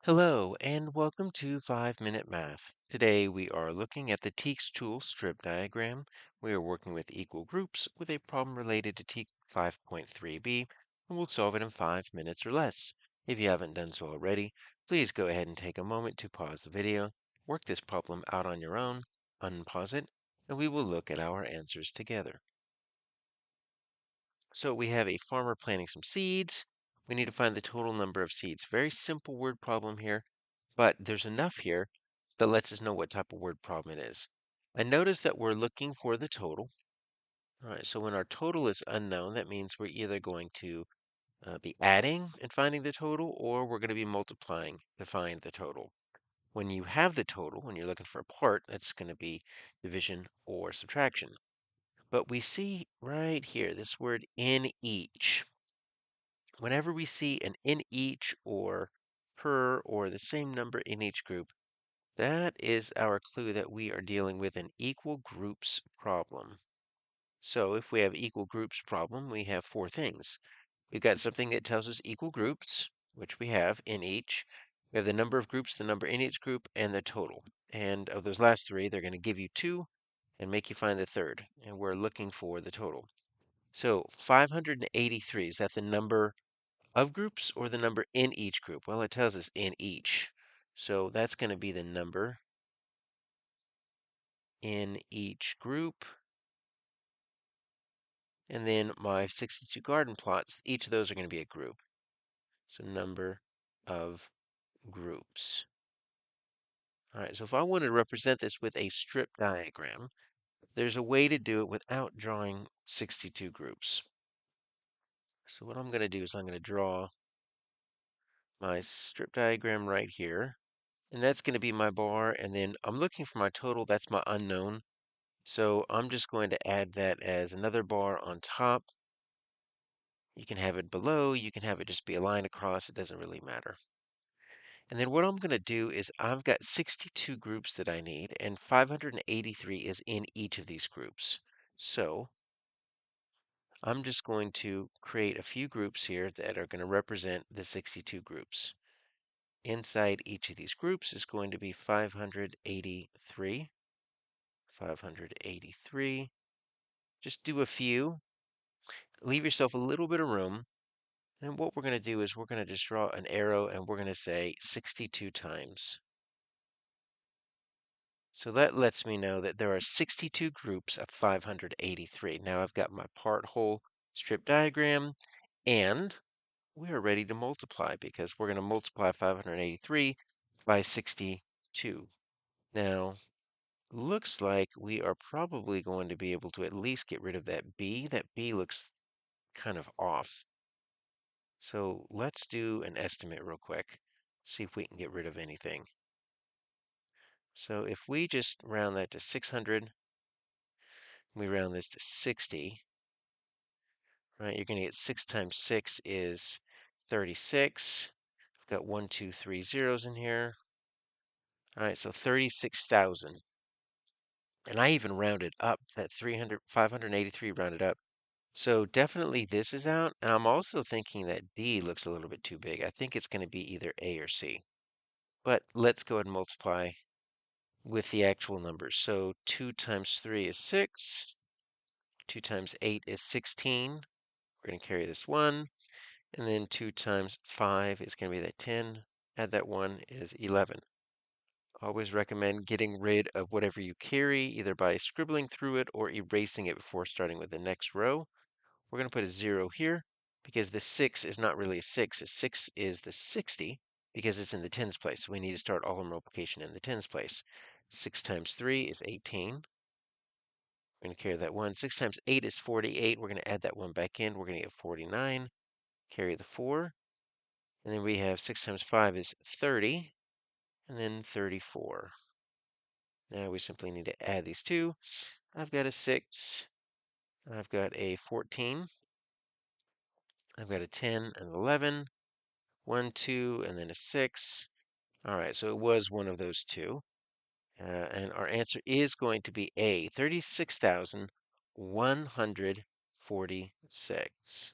Hello, and welcome to 5 Minute Math. Today we are looking at the TEKS tool strip diagram. We are working with equal groups with a problem related to TEK 5.3b, and we'll solve it in 5 minutes or less. If you haven't done so already, please go ahead and take a moment to pause the video, work this problem out on your own, unpause it, and we will look at our answers together. So we have a farmer planting some seeds. We need to find the total number of seeds. Very simple word problem here, but there's enough here that lets us know what type of word problem it is. And notice that we're looking for the total. All right, so when our total is unknown, that means we're either going to be adding and finding the total, or we're going to be multiplying to find the total. When you have the total, when you're looking for a part, that's going to be division or subtraction. But we see right here this word in each. Whenever we see an in each or per or the same number in each group, that is our clue that we are dealing with an equal groups problem. So if we have equal groups problem, we have four things. We've got something that tells us equal groups, which we have in each. We have the number of groups, the number in each group, and the total. And of those last three, they're going to give you two and make you find the third. And we're looking for the total. So 583, is that the number of groups or the number in each group? Well, it tells us in each. So that's going to be the number in each group. And then my 62 garden plots, each of those are going to be a group. So number of groups. All right, so if I wanted to represent this with a strip diagram, there's a way to do it without drawing 62 groups. So what I'm going to do is I'm going to draw my strip diagram right here. And that's going to be my bar. And then I'm looking for my total. That's my unknown. So I'm just going to add that as another bar on top. You can have it below. You can have it just be a line across. It doesn't really matter. And then what I'm going to do is I've got 62 groups that I need, and 583 is in each of these groups. So I'm just going to create a few groups here that are going to represent the 62 groups. Inside each of these groups is going to be 583. 583. Just do a few. Leave yourself a little bit of room. And what we're going to do is we're going to just draw an arrow and we're going to say 62 times. So that lets me know that there are 62 groups of 583. Now I've got my part whole strip diagram and we are ready to multiply because we're going to multiply 583 by 62. Now, looks like we are probably going to be able to at least get rid of that B. That B looks kind of off. So let's do an estimate real quick, see if we can get rid of anything. So if we just round that to 600, we round this to 60, right? You're going to get 6 times 6 is 36. I've got 1, 2, 3 zeros in here. All right, so 36,000. And I even rounded up that 583 rounded up. So definitely this is out. And I'm also thinking that D looks a little bit too big. I think it's going to be either A or C. But let's go ahead and multiply with the actual numbers. So 2 times 3 is 6. 2 times 8 is 16. We're going to carry this 1. And then 2 times 5 is going to be that 10. Add that 1 is 11. Always recommend getting rid of whatever you carry, either by scribbling through it or erasing it before starting with the next row. We're going to put a 0 here because the 6 is not really a 6. A 6 is the 60 because it's in the tens place. So we need to start all our multiplication in the tens place. 6 times 3 is 18. We're going to carry that 1. 6 times 8 is 48. We're going to add that 1 back in. We're going to get 49. Carry the 4. And then we have 6 times 5 is 30. And then 34. Now we simply need to add these two. I've got a 6. I've got a 14. I've got a 10 and 11. 1, 2, and then a 6. All right, so it was one of those two. And our answer is going to be A, 36,146.